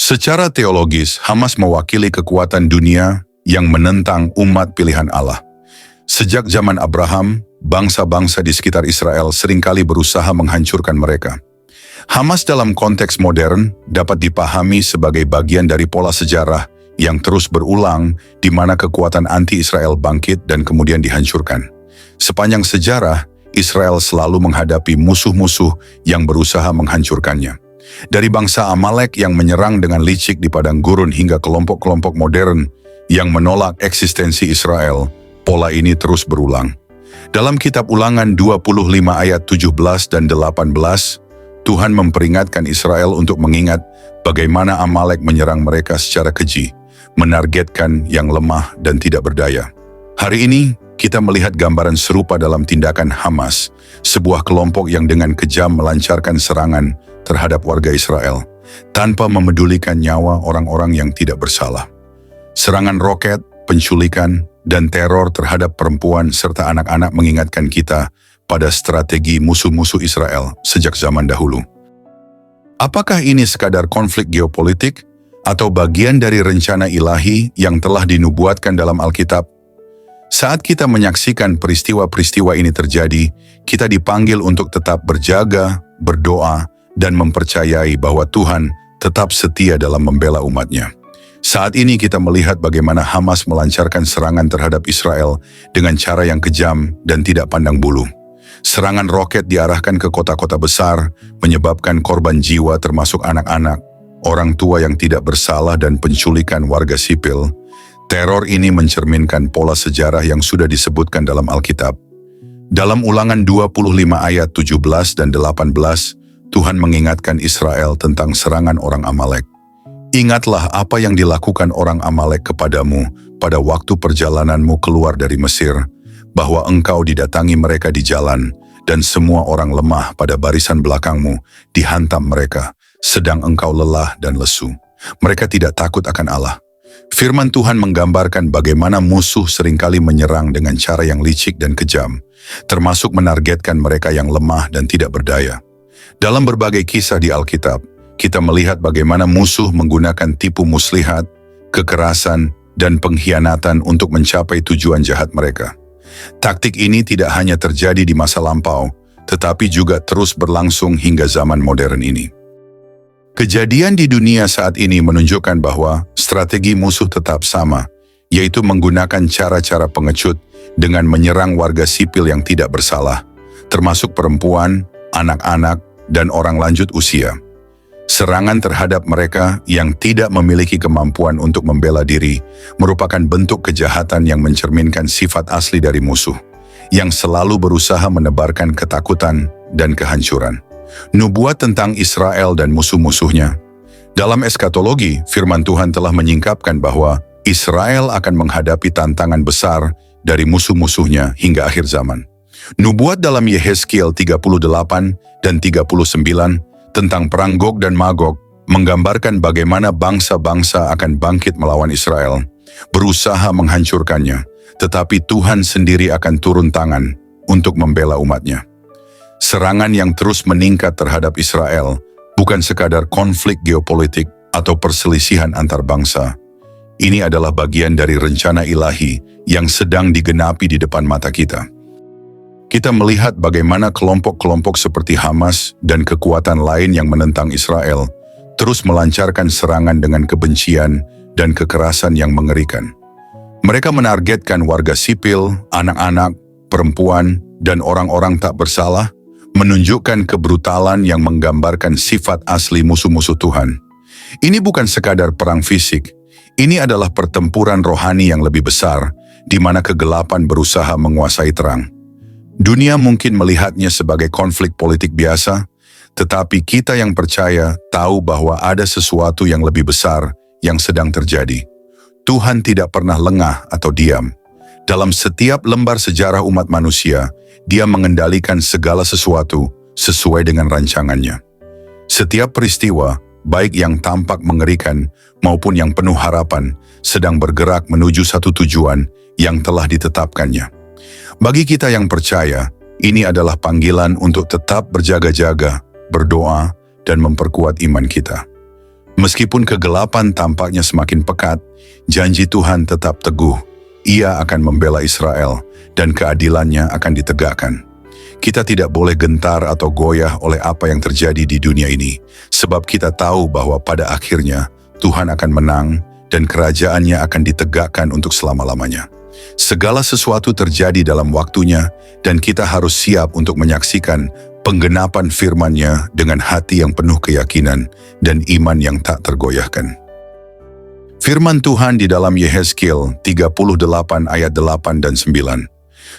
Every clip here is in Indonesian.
Secara teologis, Hamas mewakili kekuatan dunia yang menentang umat pilihan Allah. Sejak zaman Abraham, bangsa-bangsa di sekitar Israel seringkali berusaha menghancurkan mereka. Hamas dalam konteks modern dapat dipahami sebagai bagian dari pola sejarah yang terus berulang di mana kekuatan anti-Israel bangkit dan kemudian dihancurkan. Sepanjang sejarah, Israel selalu menghadapi musuh-musuh yang berusaha menghancurkannya. Dari bangsa Amalek yang menyerang dengan licik di padang gurun hingga kelompok-kelompok modern yang menolak eksistensi Israel, pola ini terus berulang. Dalam kitab Ulangan 25 ayat 17 dan 18, Tuhan memperingatkan Israel untuk mengingat bagaimana Amalek menyerang mereka secara keji, menargetkan yang lemah dan tidak berdaya. Hari ini, kita melihat gambaran serupa dalam tindakan Hamas, sebuah kelompok yang dengan kejam melancarkan serangan terhadap warga Israel, tanpa memedulikan nyawa orang-orang yang tidak bersalah. Serangan roket, penculikan, dan teror terhadap perempuan serta anak-anak mengingatkan kita pada strategi musuh-musuh Israel sejak zaman dahulu. Apakah ini sekadar konflik geopolitik atau bagian dari rencana ilahi yang telah dinubuatkan dalam Alkitab? Saat kita menyaksikan peristiwa-peristiwa ini terjadi, kita dipanggil untuk tetap berjaga, berdoa, dan mempercayai bahwa Tuhan tetap setia dalam membela umatnya. Saat ini kita melihat bagaimana Hamas melancarkan serangan terhadap Israel dengan cara yang kejam dan tidak pandang bulu. Serangan roket diarahkan ke kota-kota besar, menyebabkan korban jiwa termasuk anak-anak, orang tua yang tidak bersalah dan penculikan warga sipil. Teror ini mencerminkan pola sejarah yang sudah disebutkan dalam Alkitab. Dalam Ulangan 25 ayat 17 dan 18, Tuhan mengingatkan Israel tentang serangan orang Amalek. Ingatlah apa yang dilakukan orang Amalek kepadamu pada waktu perjalananmu keluar dari Mesir, bahwa engkau didatangi mereka di jalan, dan semua orang lemah pada barisan belakangmu dihantam mereka, sedang engkau lelah dan lesu. Mereka tidak takut akan Allah. Firman Tuhan menggambarkan bagaimana musuh seringkali menyerang dengan cara yang licik dan kejam, termasuk menargetkan mereka yang lemah dan tidak berdaya. Dalam berbagai kisah di Alkitab, kita melihat bagaimana musuh menggunakan tipu muslihat, kekerasan, dan pengkhianatan untuk mencapai tujuan jahat mereka. Taktik ini tidak hanya terjadi di masa lampau, tetapi juga terus berlangsung hingga zaman modern ini. Kejadian di dunia saat ini menunjukkan bahwa strategi musuh tetap sama, yaitu menggunakan cara-cara pengecut dengan menyerang warga sipil yang tidak bersalah, termasuk perempuan, anak-anak, dan orang lanjut usia. Serangan terhadap mereka yang tidak memiliki kemampuan untuk membela diri merupakan bentuk kejahatan yang mencerminkan sifat asli dari musuh, yang selalu berusaha menebarkan ketakutan dan kehancuran. Nubuat tentang Israel dan musuh-musuhnya. Dalam eskatologi, firman Tuhan telah menyingkapkan bahwa Israel akan menghadapi tantangan besar dari musuh-musuhnya hingga akhir zaman. Nubuat dalam Yehezkiel 38 dan 39 tentang perang Gog dan Magog menggambarkan bagaimana bangsa-bangsa akan bangkit melawan Israel, berusaha menghancurkannya, tetapi Tuhan sendiri akan turun tangan untuk membela umatnya. Serangan yang terus meningkat terhadap Israel bukan sekadar konflik geopolitik atau perselisihan antar bangsa. Ini adalah bagian dari rencana ilahi yang sedang digenapi di depan mata kita. Kita melihat bagaimana kelompok-kelompok seperti Hamas dan kekuatan lain yang menentang Israel terus melancarkan serangan dengan kebencian dan kekerasan yang mengerikan. Mereka menargetkan warga sipil, anak-anak, perempuan, dan orang-orang tak bersalah, menunjukkan kebrutalan yang menggambarkan sifat asli musuh-musuh Tuhan. Ini bukan sekadar perang fisik, ini adalah pertempuran rohani yang lebih besar, di mana kegelapan berusaha menguasai terang. Dunia mungkin melihatnya sebagai konflik politik biasa, tetapi kita yang percaya tahu bahwa ada sesuatu yang lebih besar yang sedang terjadi. Tuhan tidak pernah lengah atau diam. Dalam setiap lembar sejarah umat manusia, Dia mengendalikan segala sesuatu sesuai dengan rancangannya. Setiap peristiwa, baik yang tampak mengerikan maupun yang penuh harapan, sedang bergerak menuju satu tujuan yang telah ditetapkannya. Bagi kita yang percaya, ini adalah panggilan untuk tetap berjaga-jaga, berdoa, dan memperkuat iman kita. Meskipun kegelapan tampaknya semakin pekat, janji Tuhan tetap teguh. Ia akan membela Israel dan keadilannya akan ditegakkan. Kita tidak boleh gentar atau goyah oleh apa yang terjadi di dunia ini, sebab kita tahu bahwa pada akhirnya Tuhan akan menang dan kerajaannya akan ditegakkan untuk selama-lamanya. Segala sesuatu terjadi dalam waktunya dan kita harus siap untuk menyaksikan penggenapan firman-Nya dengan hati yang penuh keyakinan dan iman yang tak tergoyahkan. Firman Tuhan di dalam Yehezkiel 38 ayat 8 dan 9.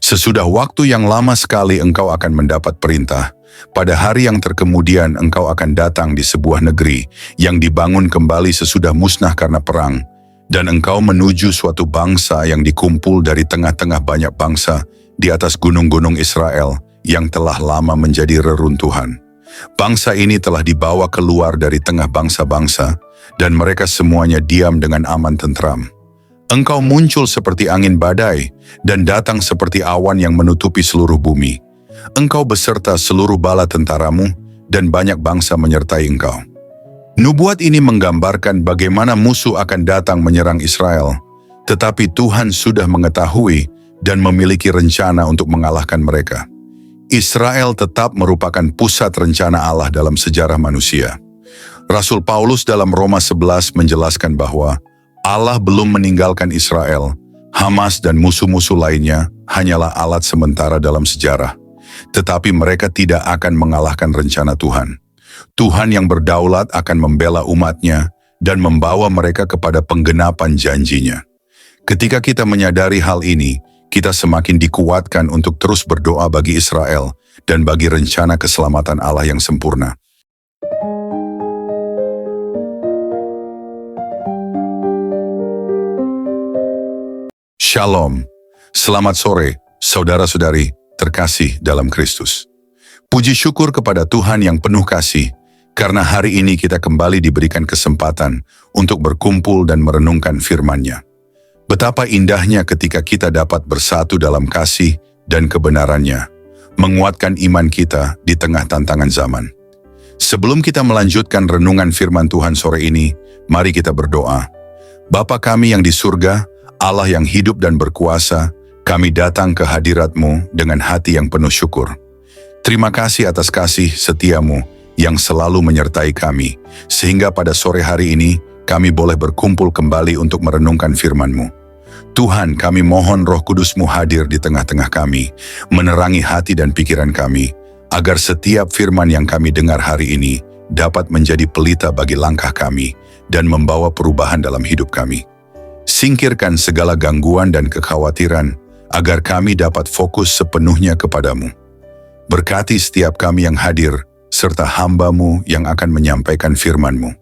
Sesudah waktu yang lama sekali engkau akan mendapat perintah. Pada hari yang terkemudian engkau akan datang di sebuah negeri yang dibangun kembali sesudah musnah karena perang. Dan engkau menuju suatu bangsa yang dikumpul dari tengah-tengah banyak bangsa di atas gunung-gunung Israel yang telah lama menjadi reruntuhan. Bangsa ini telah dibawa keluar dari tengah bangsa-bangsa dan mereka semuanya diam dengan aman tentram. Engkau muncul seperti angin badai dan datang seperti awan yang menutupi seluruh bumi. Engkau beserta seluruh bala tentaramu dan banyak bangsa menyertai engkau. Nubuat ini menggambarkan bagaimana musuh akan datang menyerang Israel, tetapi Tuhan sudah mengetahui dan memiliki rencana untuk mengalahkan mereka. Israel tetap merupakan pusat rencana Allah dalam sejarah manusia. Rasul Paulus dalam Roma 11 menjelaskan bahwa Allah belum meninggalkan Israel, Hamas dan musuh-musuh lainnya hanyalah alat sementara dalam sejarah. Tetapi mereka tidak akan mengalahkan rencana Tuhan. Tuhan yang berdaulat akan membela umat-Nya dan membawa mereka kepada penggenapan janji-Nya. Ketika kita menyadari hal ini, kita semakin dikuatkan untuk terus berdoa bagi Israel dan bagi rencana keselamatan Allah yang sempurna. Shalom. Selamat sore, saudara-saudari terkasih dalam Kristus. Puji syukur kepada Tuhan yang penuh kasih, karena hari ini kita kembali diberikan kesempatan untuk berkumpul dan merenungkan firman-Nya. Betapa indahnya ketika kita dapat bersatu dalam kasih dan kebenaran-Nya, menguatkan iman kita di tengah tantangan zaman. Sebelum kita melanjutkan renungan firman Tuhan sore ini, mari kita berdoa. Bapa kami yang di surga, Allah yang hidup dan berkuasa, kami datang ke hadirat-Mu dengan hati yang penuh syukur. Terima kasih atas kasih setia-Mu yang selalu menyertai kami, sehingga pada sore hari ini kami boleh berkumpul kembali untuk merenungkan firman-Mu. Tuhan, kami mohon Roh Kudus-Mu hadir di tengah-tengah kami, menerangi hati dan pikiran kami, agar setiap firman yang kami dengar hari ini dapat menjadi pelita bagi langkah kami dan membawa perubahan dalam hidup kami. Singkirkan segala gangguan dan kekhawatiran, agar kami dapat fokus sepenuhnya kepada-Mu. Berkati setiap kami yang hadir, serta hamba-Mu yang akan menyampaikan firman-Mu.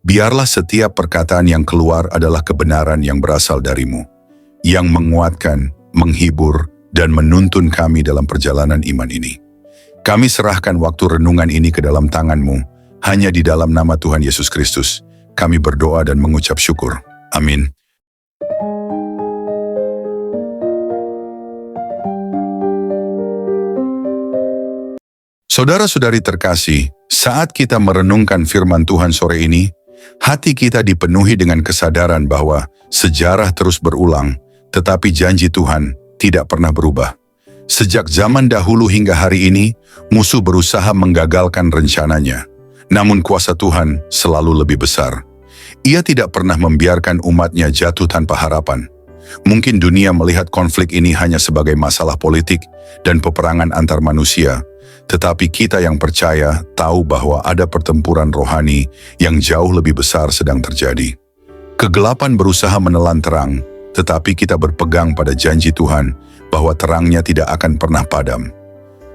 Biarlah setiap perkataan yang keluar adalah kebenaran yang berasal dari-Mu, yang menguatkan, menghibur, dan menuntun kami dalam perjalanan iman ini. Kami serahkan waktu renungan ini ke dalam tangan-Mu, hanya di dalam nama Tuhan Yesus Kristus. Kami berdoa dan mengucap syukur. Amin. Saudara-saudari terkasih, saat kita merenungkan firman Tuhan sore ini, hati kita dipenuhi dengan kesadaran bahwa sejarah terus berulang, tetapi janji Tuhan tidak pernah berubah. Sejak zaman dahulu hingga hari ini, musuh berusaha menggagalkan rencananya. Namun kuasa Tuhan selalu lebih besar. Ia tidak pernah membiarkan umat-Nya jatuh tanpa harapan. Mungkin dunia melihat konflik ini hanya sebagai masalah politik dan peperangan antar manusia, tetapi kita yang percaya tahu bahwa ada pertempuran rohani yang jauh lebih besar sedang terjadi. Kegelapan berusaha menelan terang, tetapi kita berpegang pada janji Tuhan bahwa terangnya tidak akan pernah padam.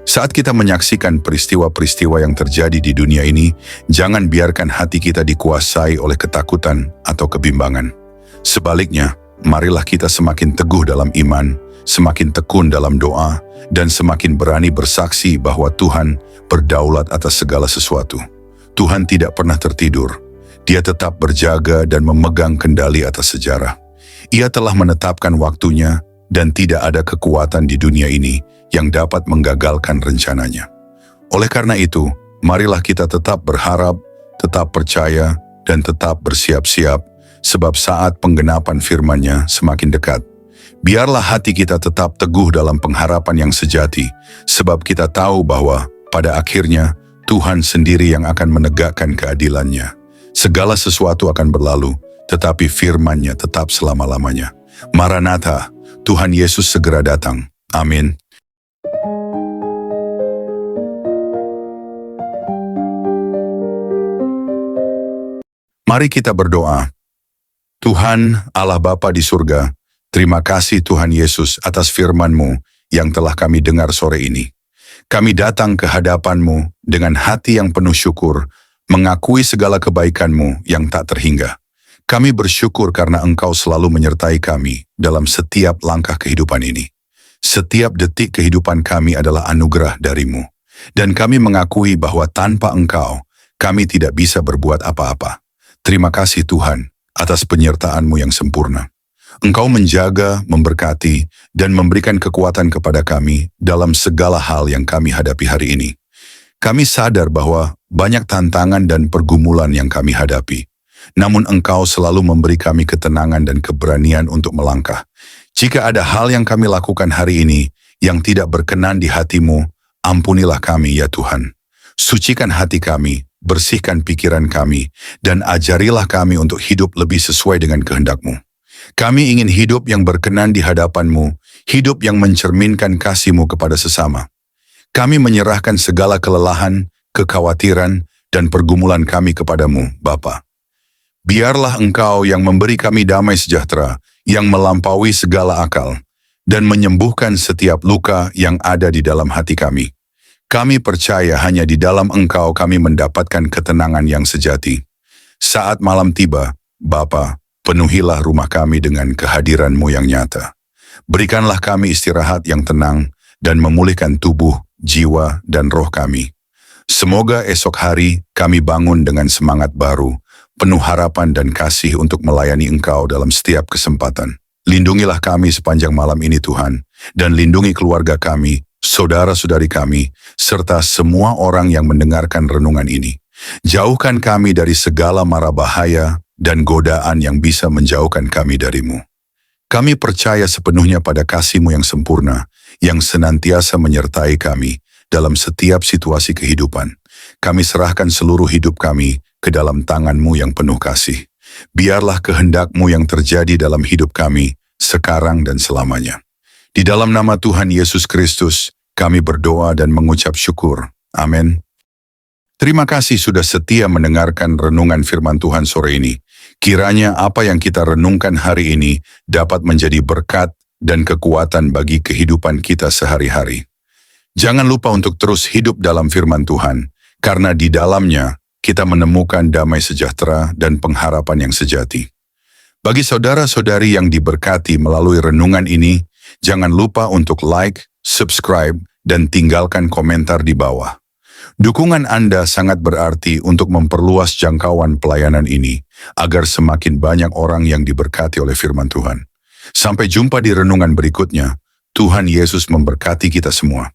Saat kita menyaksikan peristiwa-peristiwa yang terjadi di dunia ini, jangan biarkan hati kita dikuasai oleh ketakutan atau kebimbangan. Sebaliknya, marilah kita semakin teguh dalam iman, semakin tekun dalam doa, dan semakin berani bersaksi bahwa Tuhan berdaulat atas segala sesuatu. Tuhan tidak pernah tertidur. Dia tetap berjaga dan memegang kendali atas sejarah. Ia telah menetapkan waktunya dan tidak ada kekuatan di dunia ini yang dapat menggagalkan rencananya. Oleh karena itu, marilah kita tetap berharap, tetap percaya, dan tetap bersiap-siap, sebab saat penggenapan firman-Nya semakin dekat. Biarlah hati kita tetap teguh dalam pengharapan yang sejati, sebab kita tahu bahwa pada akhirnya Tuhan sendiri yang akan menegakkan keadilan-Nya. Segala sesuatu akan berlalu, tetapi firman-Nya tetap selama-lamanya. Maranatha, Tuhan Yesus segera datang. Amin. Mari kita berdoa. Tuhan, Allah Bapa di surga, terima kasih Tuhan Yesus atas firman-Mu yang telah kami dengar sore ini. Kami datang ke hadapan-Mu dengan hati yang penuh syukur, mengakui segala kebaikan-Mu yang tak terhingga. Kami bersyukur karena Engkau selalu menyertai kami dalam setiap langkah kehidupan ini. Setiap detik kehidupan kami adalah anugerah dari-Mu. Dan kami mengakui bahwa tanpa Engkau, kami tidak bisa berbuat apa-apa. Terima kasih Tuhan atas penyertaan-Mu yang sempurna. Engkau menjaga, memberkati, dan memberikan kekuatan kepada kami dalam segala hal yang kami hadapi hari ini. Kami sadar bahwa banyak tantangan dan pergumulan yang kami hadapi. Namun Engkau selalu memberi kami ketenangan dan keberanian untuk melangkah. Jika ada hal yang kami lakukan hari ini yang tidak berkenan di hati-Mu, ampunilah kami ya Tuhan. Sucikan hati kami, bersihkan pikiran kami, dan ajarilah kami untuk hidup lebih sesuai dengan kehendak-Mu. Kami ingin hidup yang berkenan di hadapan-Mu, hidup yang mencerminkan kasih-Mu kepada sesama. Kami menyerahkan segala kelelahan, kekhawatiran, dan pergumulan kami kepada-Mu, Bapa. Biarlah Engkau yang memberi kami damai sejahtera, yang melampaui segala akal, dan menyembuhkan setiap luka yang ada di dalam hati kami. Kami percaya hanya di dalam Engkau kami mendapatkan ketenangan yang sejati. Saat malam tiba, Bapa, penuhilah rumah kami dengan kehadiran-Mu yang nyata. Berikanlah kami istirahat yang tenang dan memulihkan tubuh, jiwa, dan roh kami. Semoga esok hari kami bangun dengan semangat baru, penuh harapan dan kasih untuk melayani Engkau dalam setiap kesempatan. Lindungilah kami sepanjang malam ini Tuhan, dan lindungi keluarga kami, saudara-saudari kami, serta semua orang yang mendengarkan renungan ini. Jauhkan kami dari segala mara bahaya dan godaan yang bisa menjauhkan kami dari-Mu. Kami percaya sepenuhnya pada kasih-Mu yang sempurna, yang senantiasa menyertai kami dalam setiap situasi kehidupan. Kami serahkan seluruh hidup kami ke dalam tangan-Mu yang penuh kasih. Biarlah kehendak-Mu yang terjadi dalam hidup kami, sekarang dan selamanya. Di dalam nama Tuhan Yesus Kristus, kami berdoa dan mengucap syukur. Amin. Terima kasih sudah setia mendengarkan renungan firman Tuhan sore ini. Kiranya apa yang kita renungkan hari ini dapat menjadi berkat dan kekuatan bagi kehidupan kita sehari-hari. Jangan lupa untuk terus hidup dalam firman Tuhan, karena di dalamnya kita menemukan damai sejahtera dan pengharapan yang sejati. Bagi saudara-saudari yang diberkati melalui renungan ini, jangan lupa untuk like, subscribe, dan tinggalkan komentar di bawah. Dukungan Anda sangat berarti untuk memperluas jangkauan pelayanan ini, agar semakin banyak orang yang diberkati oleh firman Tuhan. Sampai jumpa di renungan berikutnya. Tuhan Yesus memberkati kita semua.